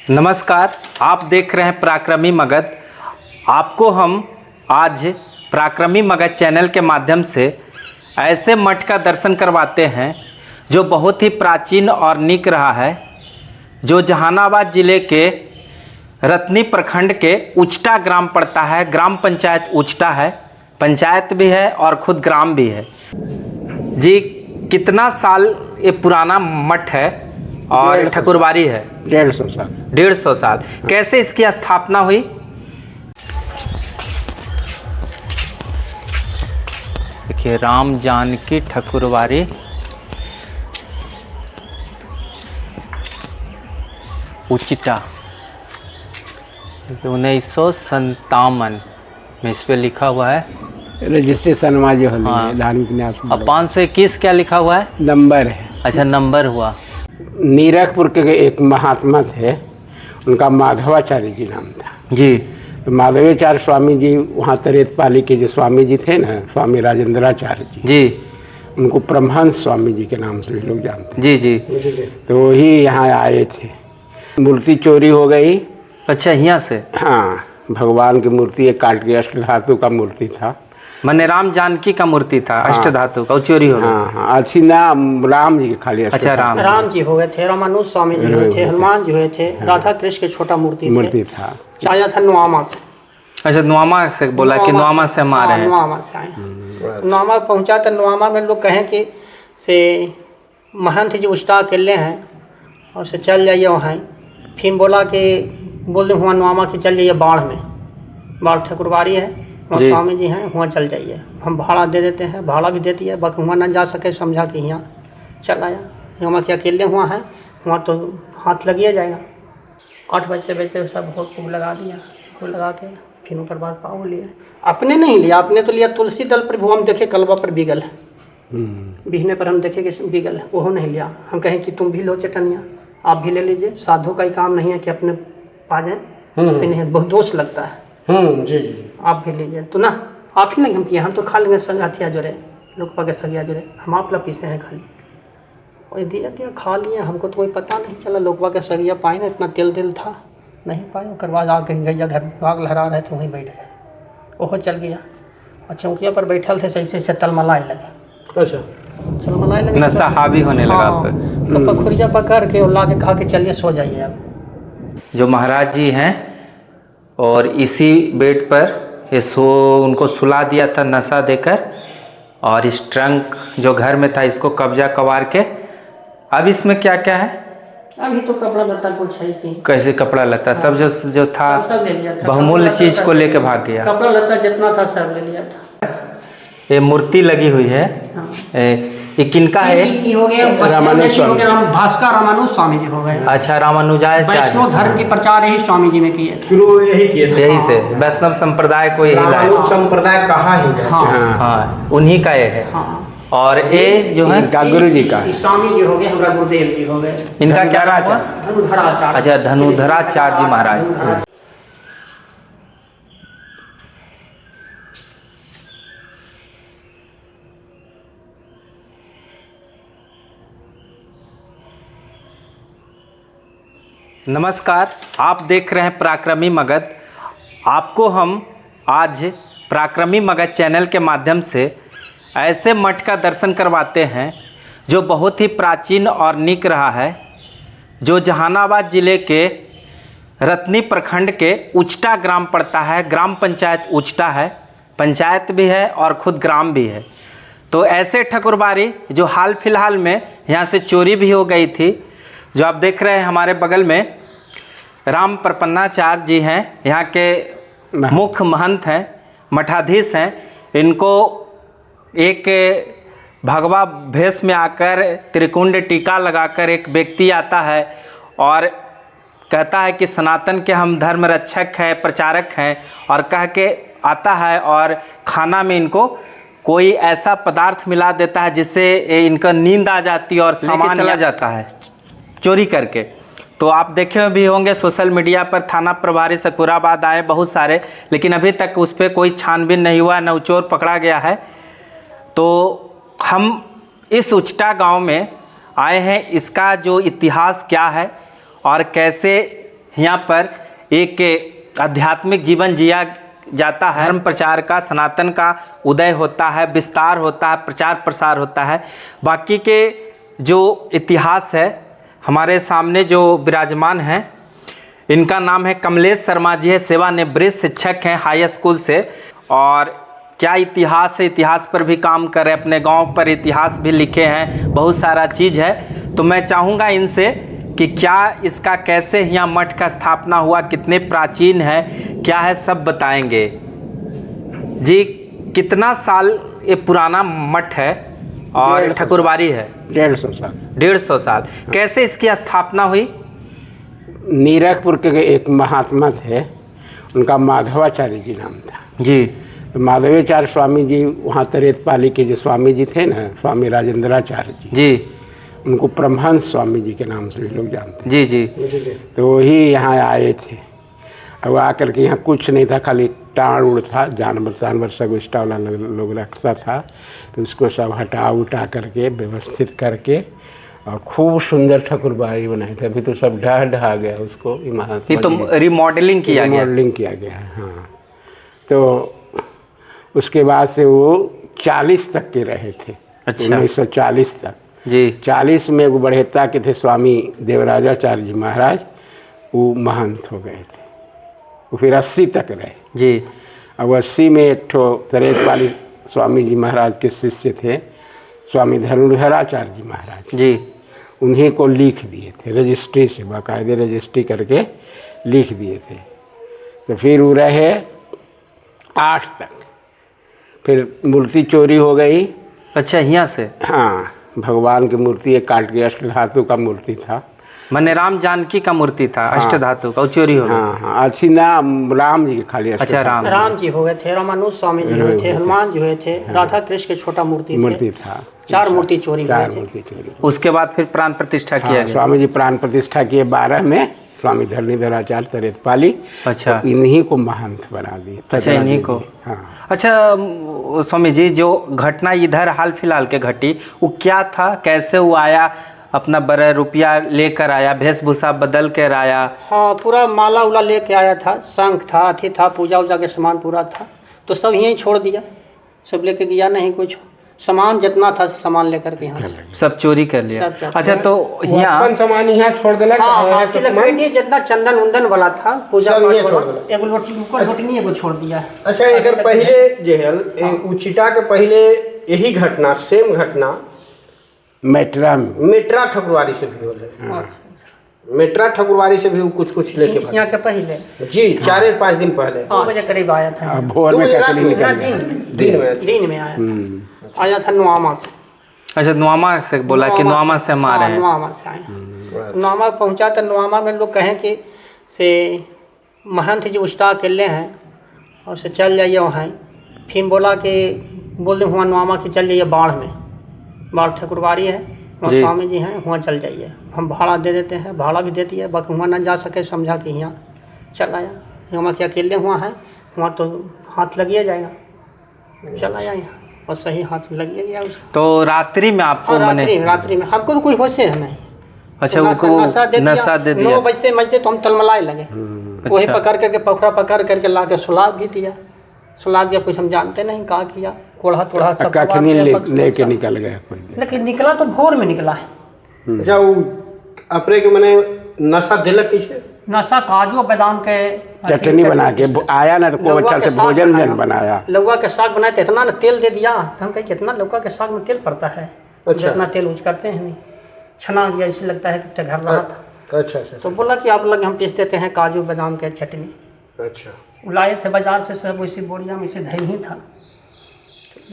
नमस्कार, आप देख रहे हैं पराक्रमी मगध। आपको हम आज पराक्रमी मगध चैनल के माध्यम से ऐसे मठ का दर्शन करवाते हैं जो बहुत ही प्राचीन और निक रहा है, जो जहानाबाद जिले के रतनी प्रखंड के उचटा ग्राम पड़ता है। ग्राम पंचायत उचटा है, पंचायत भी है और खुद ग्राम भी है। जी, कितना साल ये पुराना मठ है और ठाकुरबाड़ी है? 150 साल। 150 साल। कैसे इसकी स्थापना हुई? देखिए, राम जानकी ठाकुरबाड़ी उचिटा 1957 में इस पे लिखा हुआ है। रजिस्ट्रेशन में जो है हाँ। धार्मिक न्यास अब 521 क्या लिखा हुआ है? नंबर है। अच्छा, नंबर हुआ। नीरखपुर के एक महात्मा थे, उनका माधवाचार्य जी नाम था जी। तो माधवाचार्य स्वामी जी वहाँ तरेतपाली के जो स्वामी जी थे ना, स्वामी राजेंद्राचार्य जी जी उनको परमहंस स्वामी जी के नाम से भी लोग जानते जी जी हैं। तो वही यहाँ आए थे। मूर्ति चोरी हो गई। अच्छा, यहाँ से? हाँ, भगवान की मूर्ति एक काट के अष्ट धातु का मूर्ति था। मने राम जानकी का मूर्ति था। हाँ। अष्ट धातु का, वो चोरी हो गया। हाँ हाँ, अच्छी ना राम जी के खाली अष्ट अच्छा, राम राम जी हो गए थे, रामानुज स्वामी जी हुए थे, हनुमान जी हुए थे, राधा कृष्ण के छोटा मूर्ति था। आया था नुआमा से। अच्छा, नुआमा से बोला कि नुआमा से हम आ रहे हैं। नुआमा से आए। नुआमा पहुंचा तो नुआमा में लोग कहें कि से महंत जी उस्ता अकेले हैं और से चल जाइए वहाँ। फिर बोला कि बोल दे हुआ नुआमा कि चल जाइए बाढ़ में, बाढ़ ठाकुरबाड़ी है, वहाँ स्वामी जी हैं, वहाँ चल जाइए, हम भाड़ा दे देते हैं। भाड़ा भी दे दिया, बाकी वहाँ न जा सके, समझा कि यहाँ चल आया। वहाँ के अकेले हुआ है, वहाँ तो हाथ लगिए जाएगा। 8 बजे सब खूब लगा दिया, खूब लगा के फिर ऊपर बाद पाव लिया। अपने नहीं लिया, आपने तो लिया तुलसी दल पर, वो हम देखे कलवा पर बिगल है, बिहने पर हम देखे कि बिगल है, वो नहीं लिया। हम कहें कि तुम भी लो चटनिया, आप भी ले लीजिए। साधु का ही काम नहीं है कि अपने पा जाए, नहीं, बहुत दोष लगता है। जी जी, आप भी लीजिए तो ना, आप ही नहीं हम किए, हम तो खा लेंगे संगाथिया जोड़े, लोग पगे सगिया जोड़े, हम आप ला पीसे हैं खाली। और दिया दिया खा लिए, हमको तो कोई पता नहीं चला। लोग के सगिया पाए ना, इतना तेल था नहीं पाए। उसके बाद आ गई गैया घर आग लहरा रहे थे, वहीं बैठ गए, ओहो चल गया। और चौकिया पर बैठल थे, सही से तलमलाई लगे। अच्छा, तलमलाई लगे, नशा हावी होने लगा। हाँ, तो पखुरिया पकड़ के और ला के कहा कि चलिए सो जाइए अब। जो महाराज जी हैं और इसी बेड पर ये उनको सुला दिया था नशा देकर, और इस ट्रंक जो घर में था इसको कब्जा कवार के। अब इसमें क्या क्या है? अभी तो कपड़ा लत्ता कुछ है ही। कैसे कपड़ा लता? सब जो था सब ले लिया था, बहुमूल्य चीज को लेके भाग गया। कपड़ा लत्ता जितना था सब ले लिया था। ये मूर्ति लगी हुई है। हाँ। ये किनका है? ये हो गया रामानुज स्वामी, भास्कर रामानुज स्वामी जी हो गए। अच्छा, रामानुजाचार्य। वैष्णव धर्म के प्रचार यही स्वामी जी में किए थे। शुरू यही किए थे। यही से वैष्णव संप्रदाय को यही लाए। रामानुज संप्रदाय कहा ही है। हाँ, उन्हीं का ये है। हाँ। और ये जो है गुरु जी का, स्वामी जी हो गए, हमारा गुरुदेव जी हो गए। इनका क्या नाम हुआ? धनुधराचार्य। अच्छा, धनुधराचार्य जी महाराज। नमस्कार, आप देख रहे हैं पराक्रमी मगध। आपको हम आज पराक्रमी मगध चैनल के माध्यम से ऐसे मठ का दर्शन करवाते हैं जो बहुत ही प्राचीन और निक रहा है, जो जहानाबाद जिले के रतनी प्रखंड के उचटा ग्राम पड़ता है। ग्राम पंचायत उचटा है, पंचायत भी है और खुद ग्राम भी है। तो ऐसे ठाकुरबाड़ी जो हाल फिलहाल में यहाँ से चोरी भी हो गई थी, जो आप देख रहे हैं हमारे बगल में राम प्रपन्नाचार्य जी हैं, यहाँ के मुख्य महंत हैं, मठाधीश हैं। इनको एक भगवा भेष में आकर त्रिकुंड टीका लगाकर एक व्यक्ति आता है और कहता है कि सनातन के हम धर्म रक्षक हैं, प्रचारक हैं, और कह के आता है और खाना में इनको कोई ऐसा पदार्थ मिला देता है जिससे इनका नींद आ जाती है और सामान चला जाता है चोरी करके। तो आप देखे भी होंगे सोशल मीडिया पर, थाना प्रभारी सकुराबाद आए बहुत सारे, लेकिन अभी तक उस पर कोई छानबीन नहीं हुआ, न चोर पकड़ा गया है। तो हम इस उचटा गांव में आए हैं, इसका जो इतिहास क्या है और कैसे यहाँ पर एक आध्यात्मिक जीवन जिया जाता है, धर्म प्रचार का, सनातन का उदय होता है, विस्तार होता है, प्रचार प्रसार होता है। बाकी के जो इतिहास है हमारे सामने जो विराजमान हैं, इनका नाम है कमलेश शर्मा जी है, सेवानिवृत्त शिक्षक हैं हाई स्कूल से। और क्या इतिहास है, इतिहास पर भी काम कर रहे हैं, अपने गांव पर इतिहास भी लिखे हैं, बहुत सारा चीज़ है। तो मैं चाहूँगा इनसे कि क्या इसका कैसे यहाँ मठ का स्थापना हुआ, कितने प्राचीन है, क्या है, सब बताएंगे। जी, कितना साल ये पुराना मठ है और ठकुरबाड़ी है? 150 साल। 150 साल। कैसे इसकी स्थापना हुई? नीरखपुर के एक महात्मा थे, उनका माधवाचार्य जी नाम था जी। तो माधवाचार्य स्वामी जी वहाँ तरेतपाली के जो स्वामी जी थे ना, स्वामी राजेंद्राचार्य जी जी उनको परमहंस स्वामी जी के नाम से भी लोग जानते जी जी तो वही यहाँ आए थे। अब आकर के यहाँ कुछ नहीं था, खाली टाड़ उड़ था, जानवर सब एक्स्ट्रा वाला लोग रखता था। तो उसको सब हटा उठा करके व्यवस्थित करके और खूब सुंदर ठकुरबाड़ी बनाए थे। अभी तो सब ढह गया उसको, इमारत ये तो रिमॉडलिंग किया गया। रिमॉडलिंग किया गया है, हाँ। तो उसके बाद से वो 40 तक के रहे थे। अच्छा। 1940 तक जी 40 में वो बड़हेता के थे स्वामी देवराजाचार्य जी महाराज, वो महंत हो गए थे। वो फिर 80 तक रहे जी। अब 80 में एक ठो तरेतपाली स्वामी जी महाराज के शिष्य थे स्वामी धनुर्धराचार्य जी महाराज जी। उन्हीं को लिख दिए थे, रजिस्ट्री से बाकायदे रजिस्ट्री करके लिख दिए थे। तो फिर वो रहे 8 तक, फिर मूर्ति चोरी हो गई। अच्छा, यहाँ से? हाँ, भगवान की मूर्ति एक काट के अष्ट धातु का मूर्ति था, मने राम जानकी का मूर्ति था। हाँ। अष्ट धातु का, वो चोरी हो गया। हाँ हाँ, अच्छी ना राम जी के खाली अष्ट अच्छा, धातु राम राम जी हो गए थे, रामानुज स्वामी जी हुए थे, हनुमान जी हुए थे, राधा कृष्ण के छोटा मूर्ति था। 4 मूर्ति चोरी हुए 4 थे। मूर्ति चोरी। उसके बाद फिर प्राण प्रतिष्ठा किया हाँ, गया। स्वामी जी प्राण प्रतिष्ठा किए 12 में स्वामी धरणीधराचार्य तरेतपाली। अच्छा। तो इन्हीं को महंत बना दिए। अच्छा, इन्हीं को। हाँ। अच्छा स्वामी जी, जो घटना इधर हाल फिलहाल के घटी, वो क्या था, कैसे वो आया, अपना बड़ा रुपया लेकर आया, वेशभूषा बदल कर आया? हाँ, पूरा माला उला लेके आया था, शंख था, अथी था, पूजा उजा के सामान पूरा था। तो सब यहीं छोड़ दिया, सब लेके गया नहीं, कुछ सामान जितना था सामान लेकर के यहाँ से सब चोरी कर लिया। सब अच्छा, तो यहाँ अपन सामान यहाँ छोड़ देलक। हाँ, तो सामान लकड़ी जितना चंदन उंदन वाला था, पूजा सब ये पाठ छोड़ वाला, देलक। एगो लोटनी एगो छोड़ दिया। अच्छा, एकर पहले जे है उचिटा के पहले यही घटना, सेम घटना मेट्रा में मेट्रा ठकुरवाड़ी से भी होले। मेट्रा ठकुरवाड़ी से भी वो कुछ लेके भागे। यहाँ के पहले जी 4-5 दिन पहले 2 बजे करीब आया था। भोर में 2 बजे रात ककड़ी में, निकल रात गया। दिन में आया था। आया था नुआमा से। अच्छा, नुआमा से बोला कि नुआमा से हम आ रहे हैं। नुआमा से आए। नुआमा पहुंचा तो नुआमा में लोग कहें कि से महंत जी उस्ता अकेले हैं और से चल जाइए वहाँ। फिर बोला कि बोल दें हुआ नुआमा कि चल जाइए बाढ़ में, बाढ़ ठकुरबाड़ी है, वहाँ जी। स्वामी जी हैं, वहाँ चल जाइए, हम भाड़ा दे देते हैं। भाड़ा भी दे दिया, बाकी वहाँ ना जा सके, समझा कि यहाँ चल आया। वहाँ के अकेले हुआ है, वहाँ तो हाथ लगिए जाएगा, चल आया यहाँ और सही हाथ लगिए गया उसका। तो रात्रि में आपको हाँ, मने? रात्रि में हमको तो कोई होश है नहीं। अच्छा, तो उनको नशा दे दिया। 9 बजते तो हम तलमलाए लगे। वही अच्छा। पकड़ करके पकड़ा पकड़ करके ला के सुला भी दिया। सुला दिया, कुछ हम जानते नहीं कहा किया, कोढ़ा तोड़ा सब कखनी करवा दिया, लेके निकल गया कोई दिन। लेकिन निकला तो भोर में निकला है। अच्छा, वो अपने के मने नशा दिलक कैसे? नशा काजू बादाम के चटनी बना के आया ना, तो खूब अच्छा से भोजन बनाया। लौका के साग बनाए तो इतना ना तेल दे दिया। तो हम कहे कितना लौका के साग में तेल पड़ता है, अच्छा। जितना तेल यूज करते हैं नहीं, छना गया, इसे लगता है कि घर रहा था। अच्छा। तो बोला कि आप लोग हम पीस देते हैं काजू बादाम के चटनी। अच्छा। लाए थे बाजार से सब, वैसी बोरिया में से धैल ही था,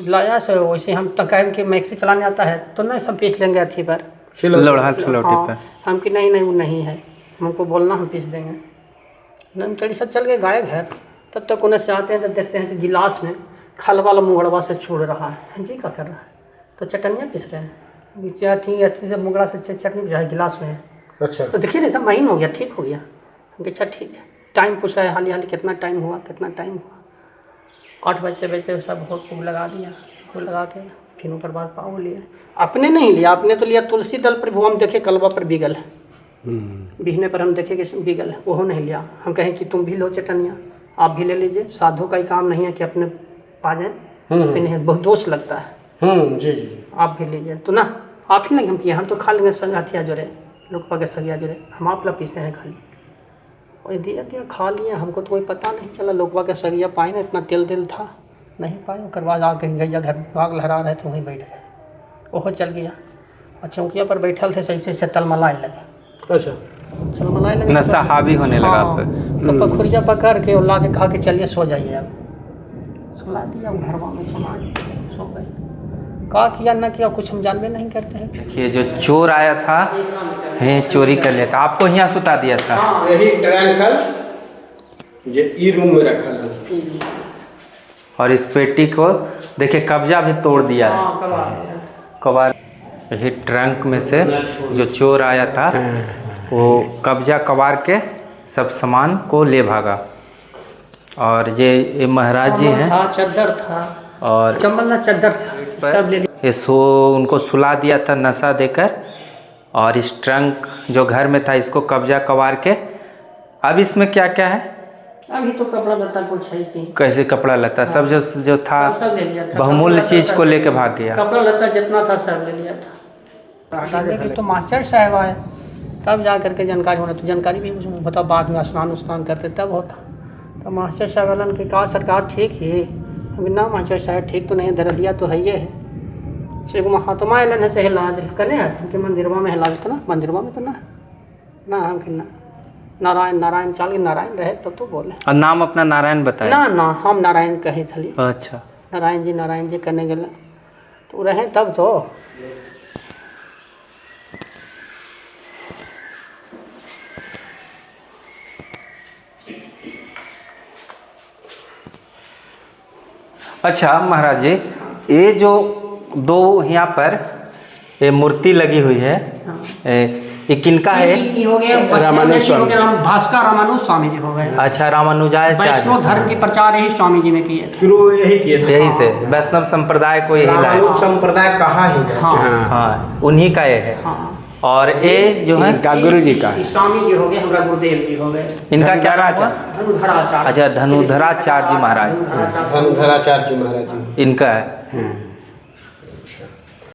लाया से वैसे हम तो कहें कि मैक्सी चलाने आता है तो नहीं, सब पीस लेंगे अथी पर, लोढ़ा ठलोटी पर। हम कि नहीं वो नहीं है, हमको बोलना हम पीस देंगे। नहीं, चली सब चल गए गाय घर। तब तक उन्हें से आते हैं तो देखते हैं कि गिलास में खल वाला मुगड़वा से छोड़ रहा है। हम क्या कर रहा है, तो चटनियाँ पीस रहे हैं, अच्छी से मुगड़ा से चटनी पिसा है गिलास में है। अच्छा। तो देखिए एकदम महीन हो गया, ठीक हो गया। हम अच्छा ठीक है, टाइम पूछा है हाली हाली कितना टाइम हुआ, कितना टाइम हुआ। 8 बजते सब भोग लगा दिया, भोग लगा के फिर ऊपर बाद पाव लिया। अपने नहीं लिया, अपने तो लिया तुलसी दल पर, वो हम देखे कलवा पर बिगल है, बिहने पर हम देखे कि बिगल है, वो नहीं लिया। हम कहें कि तुम भी लो चटनिया, आप भी ले लीजिए, साधु का ही काम नहीं है कि अपने पा जाए, से नहीं बहुत दोष लगता है। जी जी। आप भी लीजिए तो ना, आप ही नहीं हम किए, हम तो खा लेंगे संगाथिया जोड़े, लोग पके सगिया जोड़े, हम आप लोग पीसे हैं खाली। और दिया दिया खा लिया, हमको तो कोई पता नहीं चला। लोकवा के सगिया पाए ना, इतना तेल दिल था नहीं पाए। ओकर बाद आके गैया घर भाग लहरा रहे थे, वहीं बैठ गए, ओहो चल गया। और चौकिया पर बैठल थे, सही से तलमलाए लगे। अच्छा, तलमलाए लगे, नशा हावी होने लगा आप पे। तो पखुरिया पकड़ के और ला के खा के चलिए सो जाइए। अब सुला दिया, घरवा में समा सो गए। क्या किया ना किया कुछ हम जानबे नहीं करते हैं। ये जो चोर आया था ये चोरी कर लिया था, आपको यहाँ सुता दिया था। यही ट्रैंकल जे ई रूम में रखल है। और इस पेटी को देखिए कब्जा भी तोड़ दिया है। कबाड़, यही ट्रंक में से जो चोर आया था वो कब्जा कबाड़ के सब सामान को ले भागा। और ये महाराज जी हैं, चद्दर था और कम्बल ना चद्दर था, सब ले लिया। ये उनको सुला दिया था नशा देकर। और इस ट्रंक जो घर में था इसको कब्जा कबाड़ के, अब इसमें क्या क्या है? अभी तो कपड़ा लता कुछ है ही, कैसे कपड़ा लता सब जो था सब ले लिया था। बहुमूल्य चीज को लेके भाग गया। कपड़ा लता जितना था सब ले लिया था। तो मास्टर साहब आए तब जा करके जानकारी होना, तो जानकारी भी बताओ बाद में स्नान उस्नान करते तब होता। तो मास्टर साहब वालन के कहा सरकार ठीक है, ना मास्टर साहब ठीक तो नहीं, दर्दिया तो है ये है। से महात्मा एलन है, से इलाज करे है उनके मंदिरवा में इलाज तो ना, मंदिरवा में तो ना हम ना नारायण नारायण चल के नारायण रहे तब तो बोले। और नाम अपना नारायण बताया? ना ना हम नारायण कहे थली। अच्छा, नारायण जी करने गए तो रहे तब तो। अच्छा महाराज जी, ये जो दो यहाँ पर ये मूर्ति लगी हुई है, ये किनका है? ये हो गया भास्कर रामानुज स्वामी जी हो गए। अच्छा, रामानुजाचार्य। वैष्णव धर्म के प्रचार यही स्वामी जी ने किए थे। शुरू यही किए थे, यही से वैष्णव संप्रदाय को यही लाए। रामानुज संप्रदाय कहा ही है। हाँ, उन्हीं का ये है। हाँ। और ये जो है गुरु जी का स्वामी जी हो गए, हमारा गुरुदेव जी हो गए। इनका क्या नाम हुआ? धनुधराचार्य। अच्छा, धनुधराचार्य जी महाराज, धनुधराचार्य जी महाराज जी इनका है।